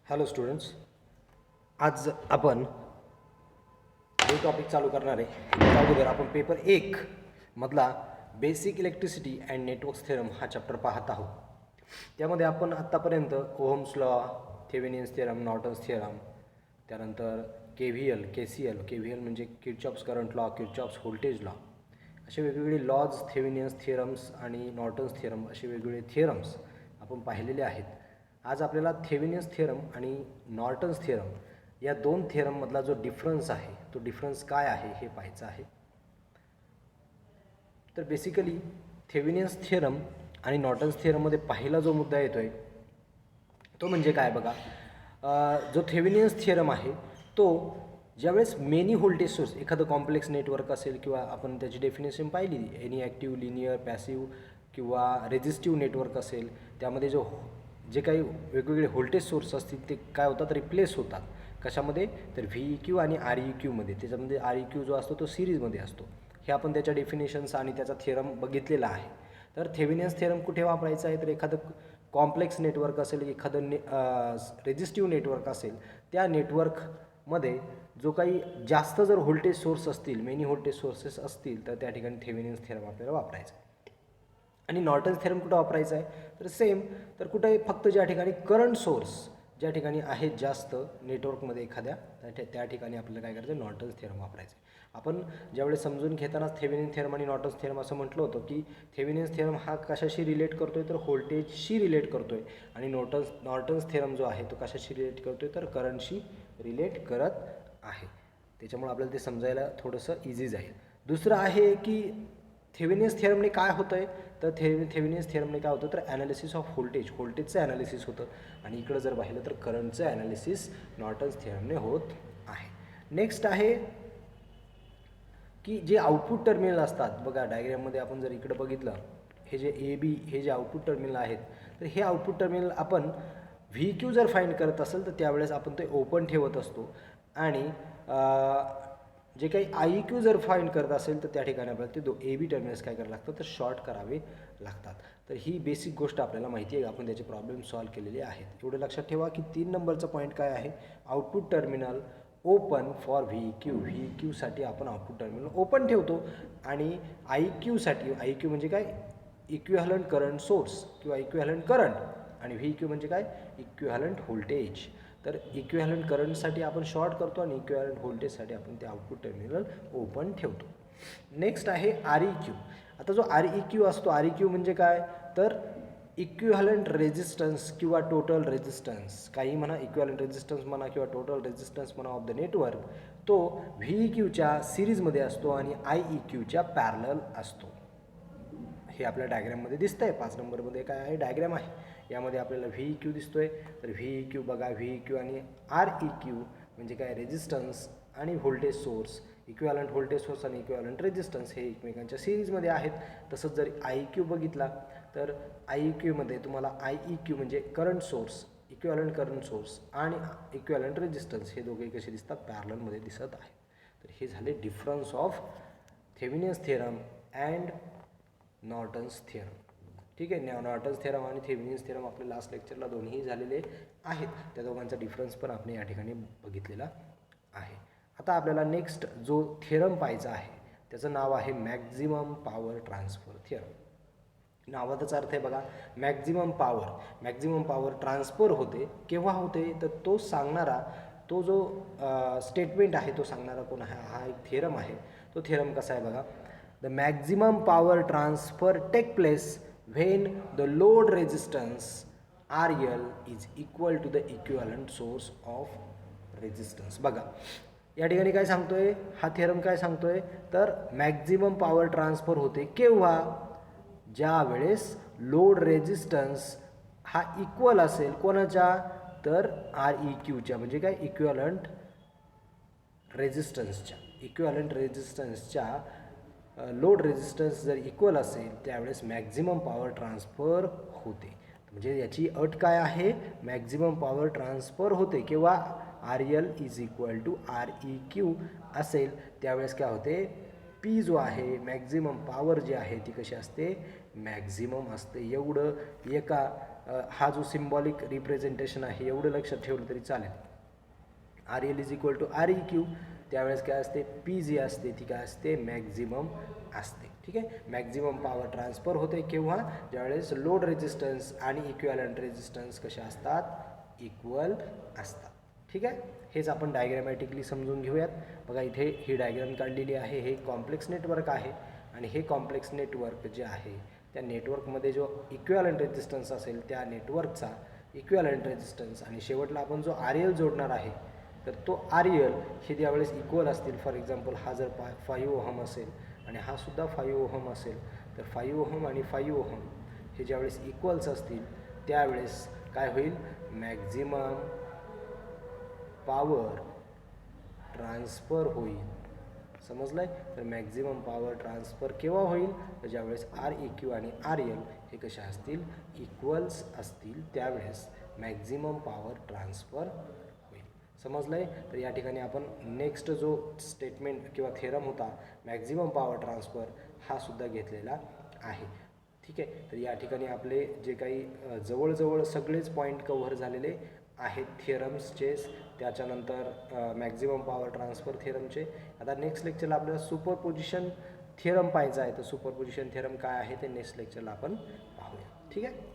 Hello students, आज आपण जो टॉपिक चालू करणार आहे त्या अगोदर आपण पेपर 1 मधला basic electricity and networks theorem हा चॅप्टर पाहत आहोत. त्यामध्ये आपण आत्तापर्यंत Ohm's law, Thevenin's theorem, Norton's theorem, त्यानंतर KVL, KCL, KVL म्हणजे Kirchhoff's current law, Kirchhoff's voltage law, असे वेगवेगळे लॉज, थेवेनिन्स थेरम्स आणि नॉर्टन्स थेरम असे वेगवेगळे थेरम्स आपण पाहिलेले आहेत. आज आपल्याला थेवेनिन्स थेरम आणि नॉर्टन्स थेरम या दोन थेरममधला जो डिफरन्स आहे तो डिफरन्स काय आहे हे पाहायचं आहे. तर बेसिकली थेवेनिन्स थेरम आणि नॉर्टन्स थेरममध्ये पहिला जो मुद्दा येतो आहे तो म्हणजे काय बघा, जो थेवेनिन्स थेरम आहे तो ज्यावेळेस मेनी व्होल्टेज सोर्स, एखादं कॉम्प्लेक्स नेटवर्क असेल किंवा आपण त्याची डेफिनेशन पाहिली, एनी ॲक्टिव्ह, लिनियर, पॅसिव्ह किंवा रेझिस्टिव्ह नेटवर्क असेल, त्यामध्ये जे काही वेगवेगळे व्होल्टेज सोर्स असतील ते काय होतात, रिप्लेस होतात. कशामध्ये? तर VEQ आणि REQमध्ये. त्याच्यामध्ये REQ जो असतो तो सिरीजमध्ये असतो. हे आपण त्याच्या डेफिनेशन्स आणि त्याचा थेरम बघितलेला आहे. तर थेवेनिन्स थेरम कुठे वापरायचा आहे? तर एखादं कॉम्प्लेक्स नेटवर्क असेल, एखादं रेझिस्टिव्ह नेटवर्क असेल, त्या नेटवर्कमध्ये जो काही जास्त जर व्होल्टेज सोर्स असतील, मेनी व्होल्टेज सोर्सेस असतील, तर त्या ठिकाणी थेवेनिन्स थेरम आपल्याला वापरायचा आहे. आणि नॉर्टन्स थेरम कुठं वापरायचा आहे? तर सेम, तर कुठं आहे? फक्त ज्या ठिकाणी करंट सोर्स ज्या ठिकाणी आहेत जास्त नेटवर्कमध्ये एखाद्या, त्या ठिकाणी आपल्याला काय करायचं? नॉर्टन्स थेरम वापरायचं आहे. आपण ज्यावेळेस समजून घेतानाच थेवेनिन्स थेरम आणि नॉर्टन्स थेरम असं म्हटलं होतं की थेवेनिन्स थेरम हा कशाशी रिलेट करतोय? तर व्होल्टेजशी रिलेट करतोय. आणि नॉर्टन्स थेरम जो आहे तो कशाशी रिलेट करतोय? तर करंटशी रिलेट करत आहे. त्याच्यामुळे आपल्याला ते समजायला थोडंसं इझी जाईल. दुसरं आहे की थेवेनिन्स थेरमने काय होतं आहे? तर थेवेनिन्स थेरमने काय होतं? तर ॲनालिसिस ऑफ व्होल्टेजचं ॲनालिसिस होतं. आणि इकडं जर पाहिलं तर करंटचं ॲनालिसिस नॉर्टन्स थेरमने होत आहे. नेक्स्ट आहे की जे आउटपुट टर्मिनल असतात बघा, डायग्राममध्ये आपण जर इकडं बघितलं, हे जे AB हे जे आउटपुट टर्मिनल आहेत, तर हे आउटपुट टर्मिनल आपण VQ जर फाईंड करत असेल तर त्यावेळेस आपण ते ओपन ठेवत असतो. आणि जे काही IEQ जर फाईंड करत असेल तर त्या ठिकाणी आपल्याला ते AB टर्मिनल्स काय करावे लागतात? तर शॉर्ट करावे लागतात. तर ही बेसिक गोष्ट आपल्याला माहिती आहे, आपण त्याचे प्रॉब्लेम सॉल्व केलेले आहेत. एवढं लक्षात ठेवा की 3 नंबरचा पॉईंट काय आहे? आउटपुट टर्मिनल ओपन फॉर VEQसाठी आपण आउटपुट टर्मिनल ओपन ठेवतो. आणि IEQ म्हणजे काय? इक्विव्हॅलंट करंट सोर्स किंवा इक्विव्हॅलंट करंट. आणि VEQ म्हणजे काय? Equivalent voltage. तर इक्विव्हॅलंट करंटसाठी आपण शॉर्ट करतो आणि इक्विव्हॅलंट व्होल्टेजसाठी आपण ते आउटपुट टर्मिनल ओपन ठेवतो. नेक्स्ट आहे REQ. आता जो REQ असतो, REQ म्हणजे काय? तर इक्विव्हॅलंट रेझिस्टन्स किंवा टोटल रेझिस्टन्स, काही म्हणा, इक्विव्हॅलंट रेझिस्टन्स म्हणा किंवा टोटल रेझिस्टन्स म्हणा ऑफ द नेटवर्क, तो VEQच्या सिरीजमध्ये असतो आणि IEQच्या पॅरलल असतो. हे आपल्या डायग्राममध्ये दिसतंय. 5 नंबरमध्ये काय आहे? डायग्राम आहे. यामध्ये आपल्याला VEQ दिसतोय. तर VEQ बघा, VEQ आणि REQ म्हणजे काय? रेझिस्टन्स आणि voltage source, equivalent voltage source आणि इक्विव्हॅलंट रेझिस्टन्स हे एकमेकांच्या सिरीजमध्ये आहेत. तसंच जर IEQ बघितला तर IEQमध्ये तुम्हाला IEQ म्हणजे current source, equivalent current source आणि इक्विव्हॅलंट रेझिस्टन्स हे दोघे कसे दिसतात? पॅरललमध्ये दिसत आहेत. तर हे झाले difference of Thevenin's theorem and Norton's theorem. ठीक आहे. नॉर्टन्स थेरम आणि थेवेनिन्स थेरम आपल्या लास्ट लेक्चरला दोन्ही झालेले आहेत. त्या दोघांचा डिफरन्स पण आपण या ठिकाणी बघितलेला आहे. आता आपल्याला नेक्स्ट जो थेरम पाहायचा आहे त्याचं नाव आहे मॅक्झिमम पॉवर ट्रान्सफर थेरम. नावाचाच अर्थ आहे बघा, मॅक्झिमम पॉवर ट्रान्सफर होते. केव्हा होते? तर तो सांगणारा, तो जो स्टेटमेंट आहे तो सांगणारा कोण आहे? हा एक थेरम आहे. तो थेरम कसा आहे बघा, the maximum power transfer take place when the load resistance RL is equal to the equivalent source of resistance. बघा या ठिकाणी काय सांगतोय हा थेरम? काय सांगतोय? तर मॅक्झिमम पॉवर ट्रान्सफर होते केव्हा? ज्या वेळेस लोड रेझिस्टन्स हा इक्वल असेल कोणाच्या? तर REQच्या, म्हणजे काय? इक्विव्हॅलंट रेझिस्टन्सच्या लोड रेझिस्टन्स जर इक्वल असेल त्यावेळेस मॅक्झिमम पॉवर ट्रान्सफर होते. म्हणजे याची अट काय आहे? मॅक्झिमम पॉवर ट्रान्सफर होते केव्हा? RL is equal to REQ असेल त्यावेळेस काय होते? P जो आहे, मॅक्झिमम पॉवर जी आहे ती कशी असते? मॅक्झिमम असते. एवढं एका हा जो सिम्बॉलिक रिप्रेझेंटेशन आहे एवढं लक्षात ठेवलं तरी चालेल. R L is equal to R E Q. त्यावेळेस काय असते, पी जी असते ती काय असते, मॅक्झिमम असते. ठीक आहे. मॅक्झिमम पॉवर ट्रान्सफर होते केव्हा, ज्यावेळेस लोड रेजिस्टन्स आणि इक्विव्हॅलंट रेजिस्टन्स कसे असतात, इक्वल असतात. ठीक आहे. हेच आपण डायग्रॅमॅटिकली समजून घेऊयात. बघा इथे ही डायग्राम काढलेली आहे. हे कॉम्प्लेक्स नेटवर्क आहे आणि हे कॉम्प्लेक्स नेटवर्क जे आहे त्या नेटवर्कमध्ये जो इक्विव्हॅलंट रेजिस्टन्स असेल त्या नेटवर्कचा इक्विव्हॅलंट रेजिस्टन्स आणि शेवटला आपण जो आर एल जोडणार आहे तर तो आर एल हे त्यावेळेस इक्वल असतील. फॉर एक्झाम्पल हा जर 5 ओहम असेल आणि हा सुद्धा 5 ओहम असेल तर 5 ओहम आणि 5 ओहम हे ज्यावेळेस इक्वल्स असतील त्यावेळेस काय होईल, मॅक्झिमम पॉवर ट्रान्सफर होईल. समजलंय. तर मॅक्झिमम पॉवर ट्रान्सफर केव्हा होईल, तर ज्यावेळेस आर ई क्यू आणि आर एल हे कशा असतील, इक्वल्स असतील त्यावेळेस मॅक्झिमम पॉवर ट्रान्सफर होईल. समजलंय. तर या ठिकाणी आपण नेक्स्ट जो स्टेटमेंट किंवा थेरम होता मॅक्झिमम पॉवर ट्रान्सफर हा सुद्धा घेतलेला आहे. ठीक आहे. तर या ठिकाणी आपले जे काही जवळजवळ सगळेच पॉईंट कव्हर झालेले आहेत थिअरम्सचे, त्याच्यानंतर मॅक्झिमम पॉवर ट्रान्सफर थिअरमचे. आता नेक्स्ट लेक्चरला आपल्याला सुपरपोजिशन थिअरम पाहायचा आहे. तर सुपरपोजिशन थिअरम काय आहे ते नेक्स्ट लेक्चरला आपण पाहूया. ठीक आहे.